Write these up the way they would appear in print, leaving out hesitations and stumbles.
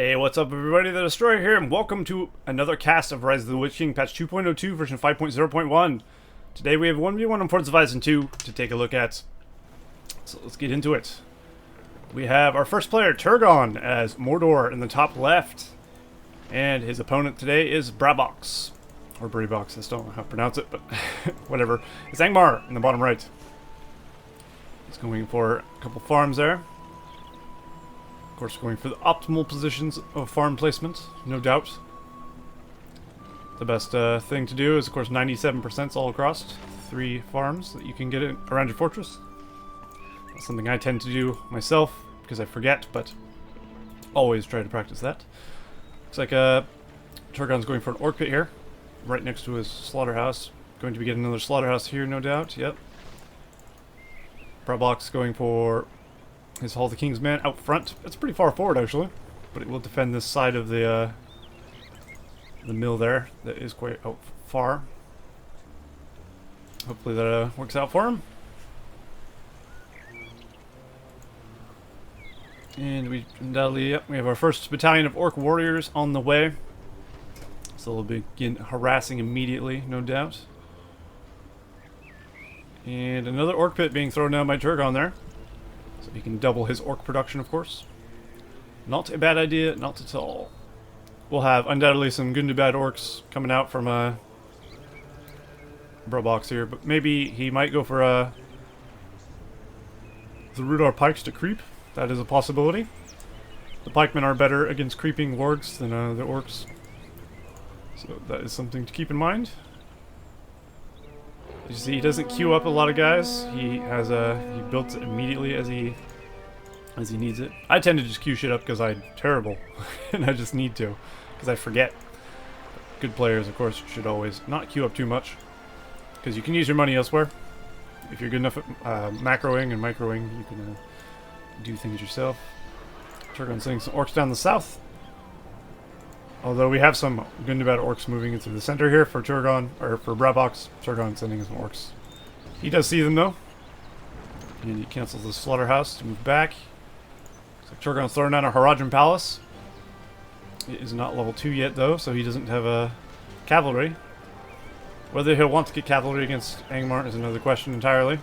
Hey, what's up everybody, the Destroyer here, and welcome to another cast of Rise of the Witch King, patch 2.02, version 5.0.1. Today we have 1v1 Importance of Isen II to take a look at, so let's get into it. We have our first player, Turgon, as Mordor in the top left, and his opponent today is BraBox, or BraBox, I still don't know how to pronounce it, but whatever. It's Angmar in the bottom right. He's going for a couple farms there. Of course, going for the optimal positions of farm placement, no doubt. The best thing to do is, of course, 97% all across 3 farms that you can get around your fortress. That's something I tend to do myself because I forget, but always try to practice that. Looks like Turgon's going for an orc pit here, right next to his slaughterhouse. Going to be getting another slaughterhouse here, no doubt. Yep. BraBox going for his Hall of the King's Man out front. It's pretty far forward, actually, but it will defend this side of the mill there. That is quite out far. Hopefully that works out for him. And we undoubtedly, yep, we have our first battalion of orc warriors on the way. So they'll begin harassing immediately, no doubt. And another orc pit being thrown down by Turgon there. So he can double his orc production, of course. Not a bad idea, not at all. We'll have undoubtedly some good and bad orcs coming out from BraBox here, but maybe he might go for the Rudar pikes to creep. That is a possibility. The pikemen are better against creeping wargs than the orcs, so that is something to keep in mind. You see, he doesn't queue up a lot of guys. He has he built it immediately as he needs it. I tend to just queue shit up because I'm terrible, and I just need to, because I forget. Good players, of course, should always not queue up too much, because you can use your money elsewhere. If you're good enough at macroing and microing, you can do things yourself. Turgon's sending some orcs down the south. Although we have some good and bad orcs moving into the center here for Turgon, or for BraBox. Turgon sending some orcs. He does see them though. And he cancels the slaughterhouse to move back. Looks like Turgon's throwing down a Haradrim Palace. It is not level 2 yet though, so he doesn't have a cavalry. Whether he'll want to get cavalry against Angmar is another question entirely,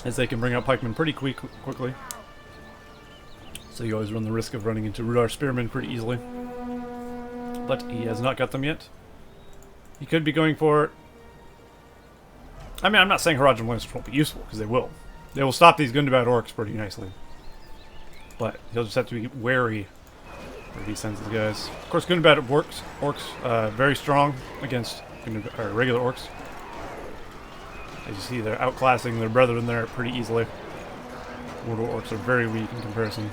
as they can bring out pikemen pretty quickly. So you always run the risk of running into Rudar spearmen pretty easily. But he has not got them yet. He could be going for... I mean, I'm not saying Haradrim Lancers won't be useful, because they will. They will stop these Gundabad orcs pretty nicely. But he'll just have to be wary where he sends his guys. Of course, Gundabad orcs very strong against regular orcs. As you see, they're outclassing their brethren there pretty easily. Mordor orcs are very weak in comparison,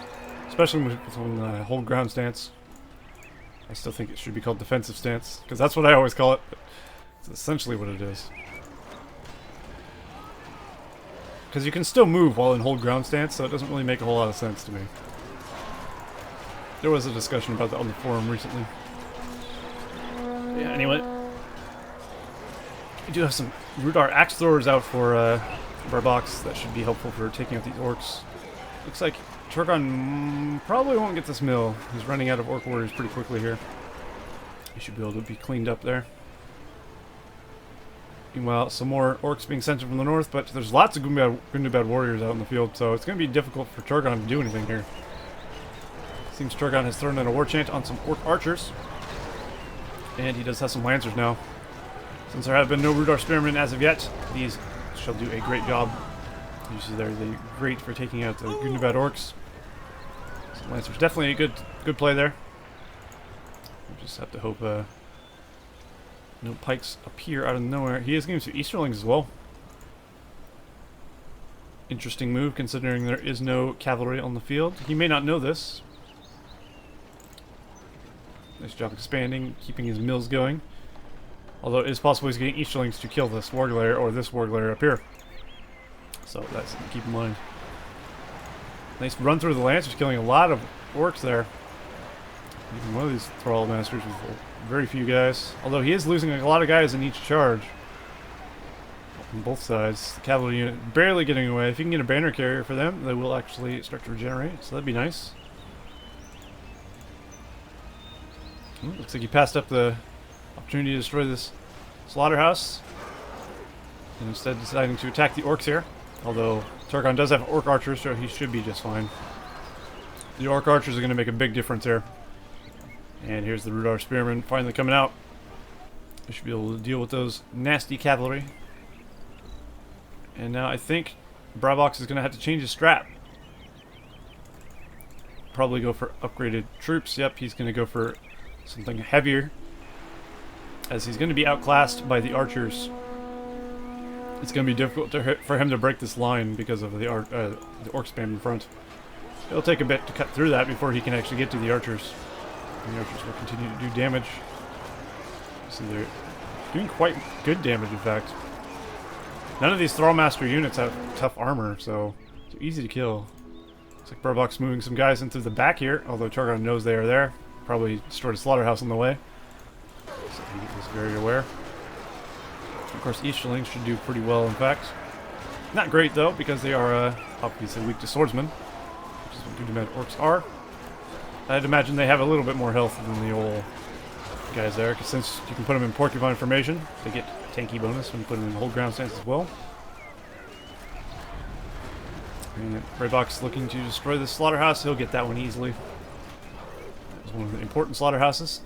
especially when the hold ground stance. I still think it should be called defensive stance, because that's what I always call it, but it's essentially what it is. Because you can still move while in hold ground stance, so it doesn't really make a whole lot of sense to me. There was a discussion about that on the forum recently. Yeah, anyway. We do have some Rudar axe throwers out for BraBox. That should be helpful for taking out these orcs. Looks like Turgon probably won't get this mill. He's running out of orc warriors pretty quickly here. He should be able to be cleaned up there. Meanwhile, some more orcs being sent from the north, but there's lots of Gundabad warriors out in the field, so it's going to be difficult for Turgon to do anything here. Seems Turgon has thrown in a war chant on some orc archers, and he does have some lancers now. Since there have been no Rudar spearmen as of yet, these shall do a great job. You see they're great for taking out the Gundabad orcs. So lancers definitely a good play there. We just have to hope no pikes appear out of nowhere. He is getting some Easterlings as well. Interesting move considering there is no cavalry on the field. He may not know this. Nice job expanding, keeping his mills going. Although it is possible he's getting Easterlings to kill this warg lair or this warg lair up here. So that's something to keep in mind. Nice run through the Lancers, killing a lot of orcs there. Even one of these Thrall Masters with very few guys. Although he is losing a lot of guys in each charge. On both sides. The cavalry unit barely getting away. If you can get a banner carrier for them, they will actually start to regenerate. So that'd be nice. Looks like he passed up the opportunity to destroy this slaughterhouse, and instead deciding to attack the orcs here. Although Turgon does have orc archers, so he should be just fine. The orc archers are going to make a big difference here. And here's the Rudar spearmen finally coming out. We should be able to deal with those nasty cavalry. And now I think BraBox is going to have to change his strat. Probably go for upgraded troops. Yep, he's going to go for something heavier, as he's going to be outclassed by the archers. It's going to be difficult for him to break this line because of the orc spam in front. It'll take a bit to cut through that before he can actually get to the archers. And the archers will continue to do damage. So they're doing quite good damage, in fact. None of these Thrallmaster units have tough armor, so it's easy to kill. Looks like BraBox moving some guys into the back here, although Turgon knows they are there. Probably destroyed a slaughterhouse on the way, so he is very aware. Of course, Easterlings should do pretty well, in fact. Not great, though, because they are obviously weak to swordsmen, which is what good mad orcs are. I'd imagine they have a little bit more health than the old guys there, because since you can put them in porcupine formation, they get a tanky bonus when you put them in hold ground stance as well. And BraBox looking to destroy the slaughterhouse. He'll get that one easily. That was one of the important slaughterhouses.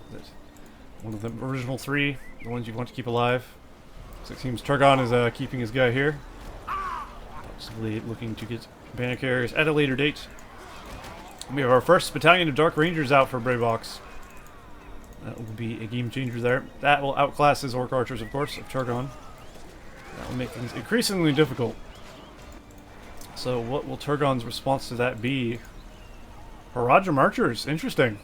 One of the original three, the ones you want to keep alive. So it seems Turgon is keeping his guy here. Possibly looking to get banner carriers at a later date. We have our first battalion of Dark Rangers out for BraBox. That will be a game changer there. That will outclass his Orc Archers, of course, of Turgon. That will make things increasingly difficult. So what will Turgon's response to that be? Haradrim Archers. Interesting.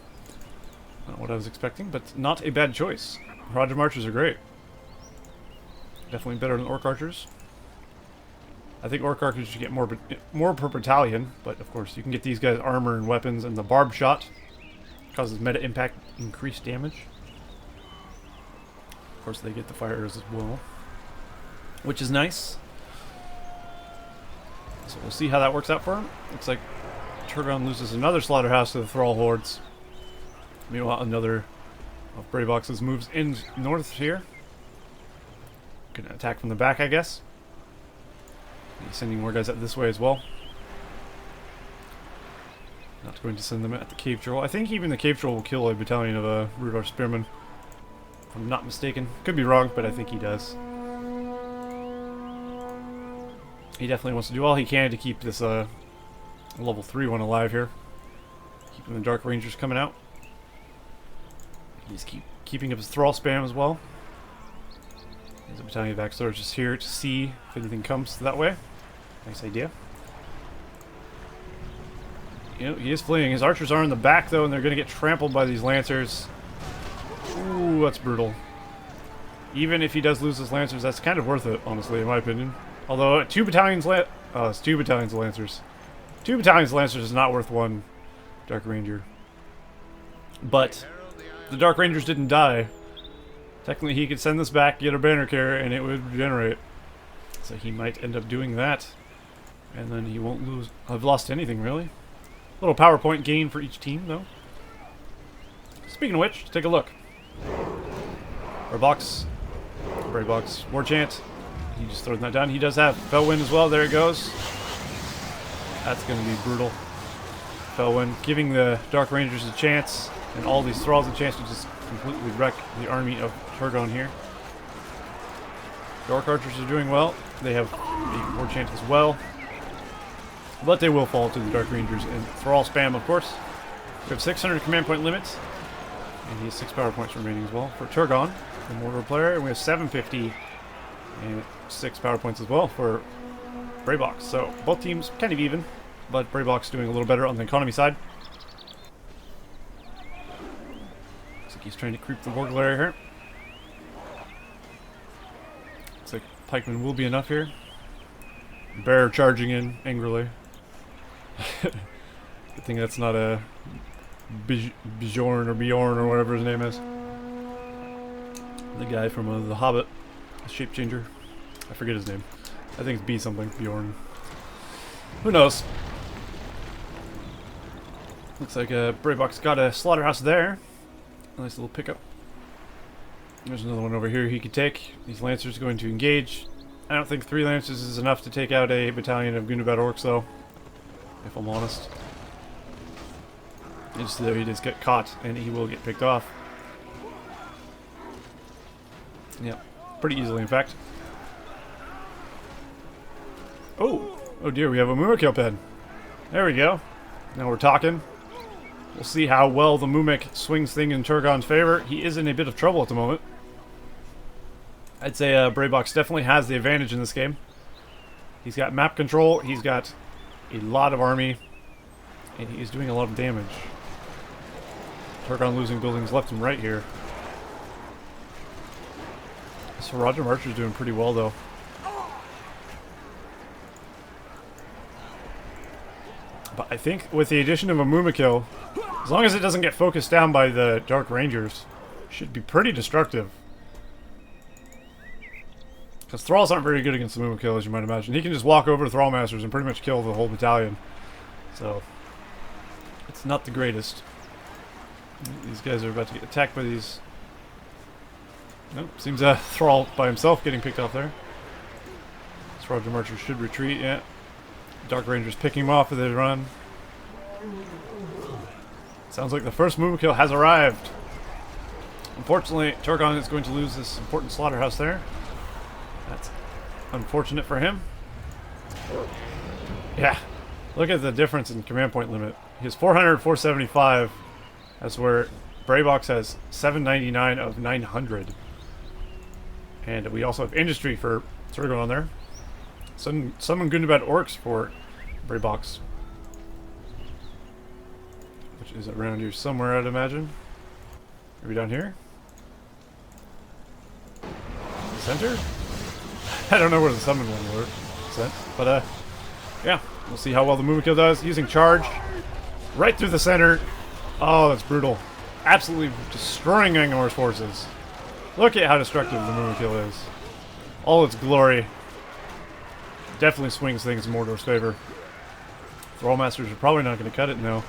Not what I was expecting, but not a bad choice. Haradrim Archers are great. Definitely better than Orc Archers. I think Orc Archers should get more per battalion, but of course you can get these guys armor and weapons, and the barb shot causes meta impact increased damage. Of course they get the fire arrows as well, which is nice. So we'll see how that works out for him. Looks like Turgon loses another slaughterhouse to the Thrall hordes. Meanwhile, another of BraBox's moves in north here. Gonna attack from the back, I guess. He's sending more guys out this way as well. Not going to send them at the cave troll. I think even the cave troll will kill a battalion of Rudar spearmen, if I'm not mistaken. Could be wrong, but I think he does. He definitely wants to do all he can to keep this level 3 one alive here. Keeping the Dark Rangers coming out. He's keeping up his Thrall spam as well. There's a battalion of Axlors just here to see if anything comes that way. Nice idea. You know, he is fleeing. His archers are in the back, though, and they're going to get trampled by these lancers. Ooh, that's brutal. Even if he does lose his lancers, that's kind of worth it, honestly, in my opinion. Although, it's 2 battalions of lancers. 2 battalions of lancers is not worth 1 Dark Ranger. But the Dark Rangers didn't die. Technically, he could send this back, get a banner carrier, and it would regenerate. So he might end up doing that. And then he won't have lost anything, really. Little PowerPoint gain for each team, though. Speaking of which, let's take a look. BraBox, War Chant. He just throws that down. He does have Felwind as well. There it goes. That's going to be brutal. Felwind giving the Dark Rangers a chance, and all these Thralls a chance to just completely wreck the army of Turgon here. Dark Archers are doing well. They have a War Chant as well. But they will fall to the Dark Rangers and Thrall spam, of course. We have 600 command point limits. And he has 6 power points remaining as well for Turgon, the Mordor player. And we have 750 and 6 power points as well for BraBox. So both teams kind of even, but BraBox doing a little better on the economy side. Looks like he's trying to creep the Wargle area here. Looks like pikemen will be enough here. Bear charging in angrily. Good thing that's not a Bjorn or whatever his name is. The guy from The Hobbit, the shape changer. I forget his name. I think it's B something, Bjorn. Who knows? Looks like BraBox got a slaughterhouse there. Nice little pickup. There's another one over here he could take. These Lancers are going to engage. I don't think 3 Lancers is enough to take out a battalion of Gundabad Orcs, though, if I'm honest. Just though he does get caught, and he will get picked off. Yep, pretty easily, in fact. Oh! Oh dear, we have a Mumik pen. There we go. Now we're talking. We'll see how well the Mumik swings things in Turgon's favor. He is in a bit of trouble at the moment. I'd say BraBox definitely has the advantage in this game. He's got map control, he's got a lot of army, and he is doing a lot of damage. Turgon losing buildings left and right here. So Roger Marcher's doing pretty well, though. But I think with the addition of a Mumikil, as long as it doesn't get focused down by the Dark Rangers, it should be pretty destructive. Because Thralls aren't very good against the Mumikil, as you might imagine. He can just walk over to Thrall Masters and pretty much kill the whole battalion. So, it's not the greatest. These guys are about to get attacked by these... Nope, seems Thrall by himself getting picked off there. This Roger Marcher should retreat, yeah. Dark Rangers picking him off as they run. Sounds like the first Mumikil has arrived. Unfortunately, Turgon is going to lose this important slaughterhouse there. That's unfortunate for him. Yeah, look at the difference in command point limit. He has 400, 475. That's where BraBox has 799 of 900. And we also have industry for Turgon on there. Some Gundabad Orcs for BraBox. Which is around here somewhere, I'd imagine. Are we down here? The center? I don't know where the summon one were sent, but yeah, we'll see how well the Mumikil does. Using charge right through the center. Oh, that's brutal. Absolutely destroying Angmar's forces. Look at how destructive the Mumikil is. All its glory. Definitely swings things in Mordor's favor. Thrall Masters are probably not going to cut it now.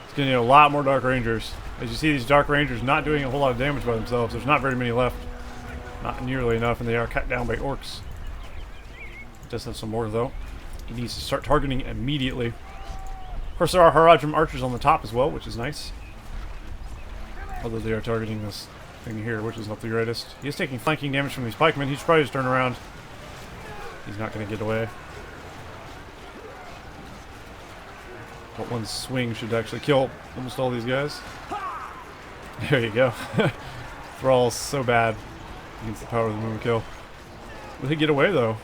It's going to need a lot more Dark Rangers. As you see, these Dark Rangers not doing a whole lot of damage by themselves. There's not very many left. Not nearly enough, and they are cut down by Orcs. Does have some more, though. He needs to start targeting immediately. Of course, there are Haradrim archers on the top as well, which is nice. Although they are targeting this thing here, which is not the greatest. He is taking flanking damage from these pikemen. He should probably just turn around. He's not going to get away. But one swing should actually kill almost all these guys. There you go. Thrall's so bad against the power of the Mumikil. Will he get away, though?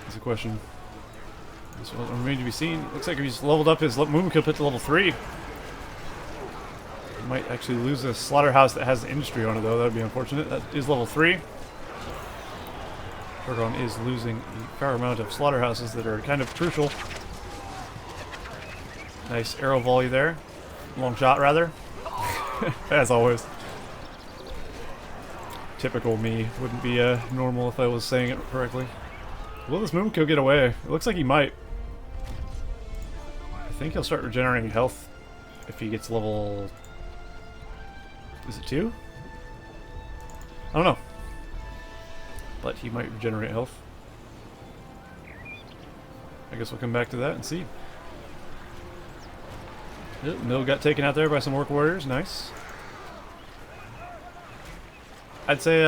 That's a question. This will remain to be seen. Looks like if he's leveled up his Mumikil pit to level 3. He might actually lose a slaughterhouse that has the industry on it, though. That would be unfortunate. That is level 3. Turgon is losing a fair amount of slaughterhouses that are kind of crucial. Nice arrow volley there. Long shot, rather. As always. Typical me. Wouldn't be normal if I was saying it correctly. Will this Mumikil get away? It looks like he might. I think he'll start regenerating health if he gets level... Is it 2? I don't know. But he might regenerate health. I guess we'll come back to that and see. Yep, Mill got taken out there by some Orc warriors. Nice. I'd say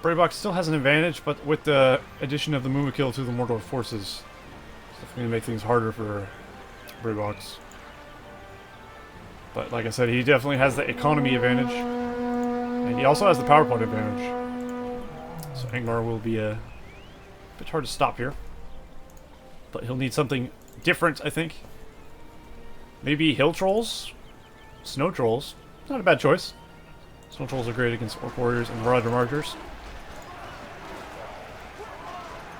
BraBox still has an advantage, but with the addition of the Mumikil to the Mordor forces, it's definitely going to make things harder for BraBox. But like I said, he definitely has the economy advantage, and he also has the power point advantage. So Angmar will be a bit hard to stop here. But he'll need something different, I think. Maybe Hill Trolls? Snow Trolls. Not a bad choice. Snow Trolls are great against Orc Warriors and Haradrim Archers.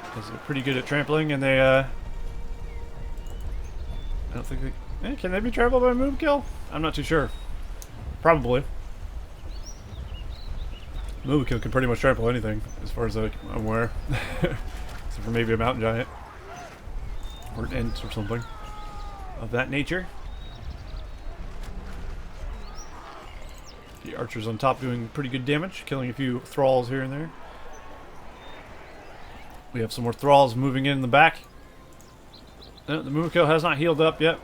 Because they're pretty good at trampling, and they, I don't think they... can they be trampled by Mumikil? I'm not too sure. Probably. Mumikil can pretty much trample anything, as far as I'm aware. Except for maybe a mountain giant. Or an Ent or something of that nature. The archers on top doing pretty good damage, killing a few thralls here and there. We have some more thralls moving in the back. No, the Mumikil has not healed up yet,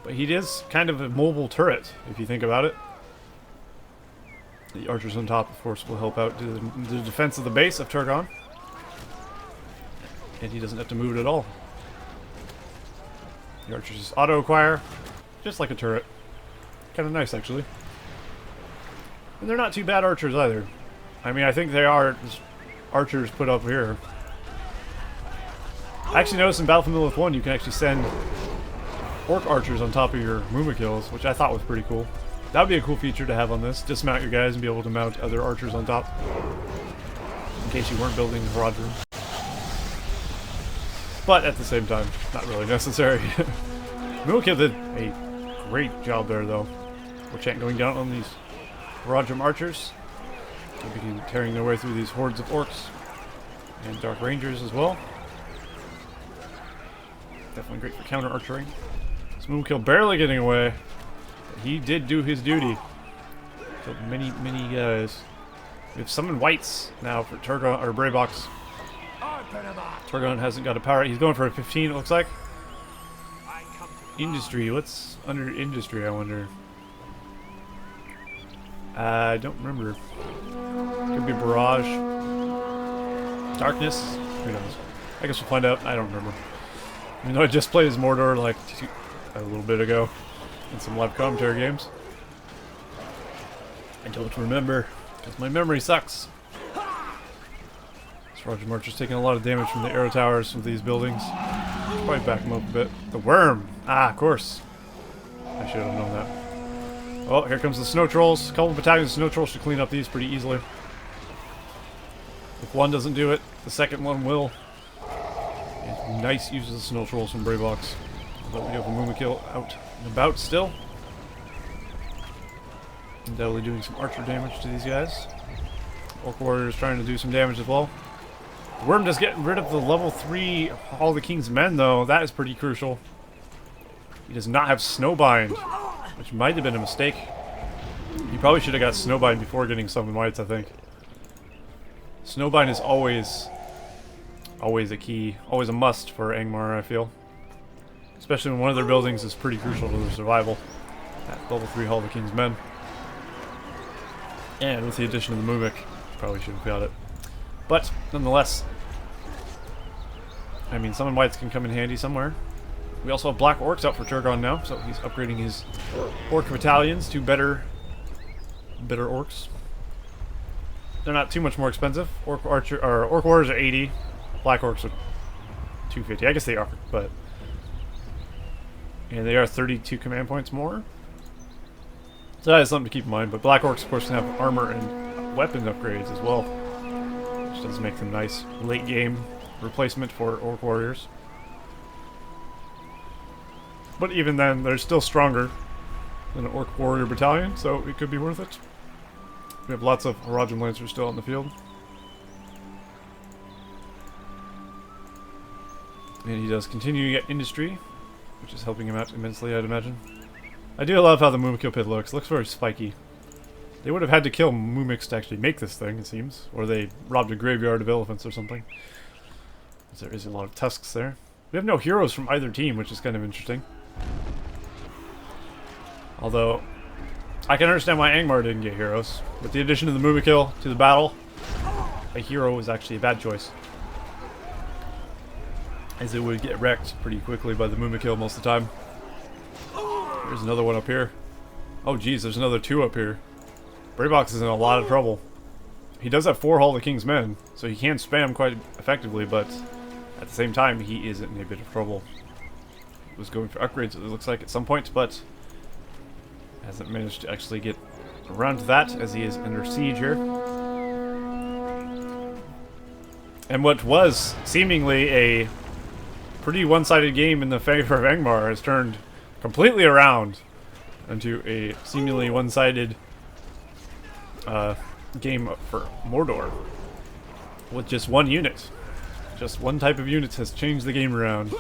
but he is kind of a mobile turret, if you think about it. The archers on top, of course, will help out the defense of the base of Turgon. And he doesn't have to move it at all. The archers just auto-acquire, just like a turret. Kind of nice, actually. And they're not too bad archers either. I mean, I think they are archers put up here. I actually noticed in Battlefield Lilith 1 you can actually send orc archers on top of your Mumikils, which I thought was pretty cool. That would be a cool feature to have on this. Dismount your guys and be able to mount other archers on top. In case you weren't building Haradrim. But at the same time, not really necessary. Mumikil did a great job there though. We're going down on these Haradrim archers. They begin tearing their way through these hordes of orcs. And Dark Rangers as well. Definitely great for counter archery. This Mumikil barely getting away. But he did do his duty. Killed many, many guys. We have summoned whites now for Turgon or BraBox. Turgon hasn't got a power. He's going for a 15, it looks like. Industry. What's under industry, I wonder? I don't remember. Could be barrage. Darkness. Who knows? I guess we'll find out. I don't remember. Even though I just played as Mordor like a little bit ago in some live commentary games. I don't remember because my memory sucks. This Roger Marcher's taking a lot of damage from the arrow towers of these buildings. Should probably back him up a bit. The worm! Ah, of course. I should have known that. Oh, here comes the snow trolls. A couple battalions of snow trolls should clean up these pretty easily. If one doesn't do it, the second one will. Nice use of the snow trolls from BraBox. But we have a Mumikil out and about still. And definitely doing some archer damage to these guys. Orc Warrior is trying to do some damage as well. The worm just getting rid of the level 3 Hall of the King's Men though. That is pretty crucial. He does not have Snowbind, which might have been a mistake. He probably should have got Snowbind before getting Summon Whites, I think. Snowbind is always a key, always a must for Angmar, I feel. Especially when one of their buildings is pretty crucial to their survival. That level 3 Hall of the King's Men. And with the addition of the Mumik, probably should have got it. But, nonetheless, I mean, Summon Whites can come in handy somewhere. We also have Black Orcs out for Turgon now, so he's upgrading his Orc battalions to better Orcs. They're not too much more expensive. Orc Warriors are 80. Black Orcs are 250. I guess they are, but... And they are 32 command points more. So that is something to keep in mind. But Black Orcs, of course, can have armor and weapon upgrades as well. Which does make them nice late game replacement for Orc Warriors. But even then, they're still stronger than an Orc Warrior battalion, so it could be worth it. We have lots of Haradrim Lancers still out in the field. And he does continue to get industry, which is helping him out immensely, I'd imagine. I do love how the Mumikil pit looks. It looks very spiky. They would have had to kill Mumiks to actually make this thing, it seems. Or they robbed a graveyard of elephants or something. There is a lot of tusks there. We have no heroes from either team, which is kind of interesting. Although, I can understand why Angmar didn't get heroes. With the addition of the Mumikil to the battle, a hero was actually a bad choice. As it would get wrecked pretty quickly by the Mumikil most of the time. There's another one up here. Oh geez, there's another 2 up here. BraBox is in a lot of trouble. He does have 4 Hall of the King's Men, so he can spam quite effectively, but at the same time, he is in a bit of trouble. He was going for upgrades, it looks like, at some point, but hasn't managed to actually get around to that, as he is under siege here. And what was seemingly a pretty one-sided game in the favor of Angmar has turned completely around into a seemingly one-sided game for Mordor with just one unit. Just one type of unit has changed the game around.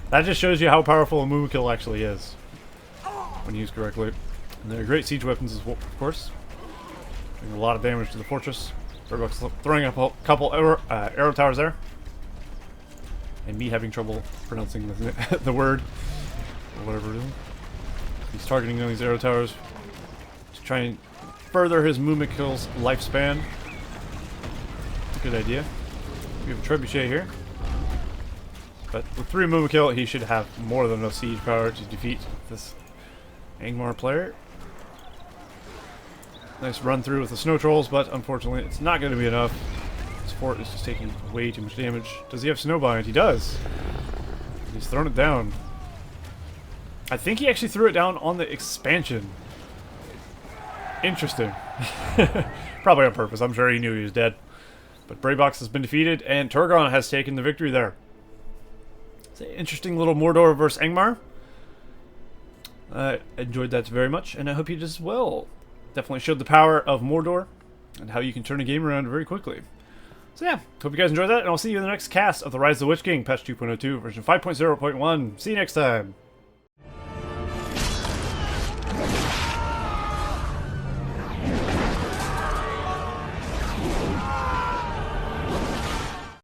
That just shows you how powerful a Mumikil actually is when used correctly. And they're great siege weapons as well, of course. Doing a lot of damage to the fortress. BraBox throwing up a couple arrow towers there. And me having trouble pronouncing the word. Or whatever it is. He's targeting these arrow towers to try and further his movement kills lifespan. It's a good idea. We have a trebuchet here. But with 3 movement kill, he should have more than enough siege power to defeat this Angmar player. Nice run through with the snow trolls, but unfortunately it's not going to be enough. This fort is just taking way too much damage. Does he have snowbind? He does. He's thrown it down. I think he actually threw it down on the expansion. Interesting. Probably on purpose. I'm sure he knew he was dead. But BraBox has been defeated, and Turgon has taken the victory there. It's an interesting little Mordor versus Angmar. I enjoyed that very much, and I hope you did as well. Definitely showed the power of Mordor and how you can turn a game around very quickly. So yeah, hope you guys enjoyed that, and I'll see you in the next cast of the Rise of the Witch King, patch 2.02, version 5.0.1. See you next time.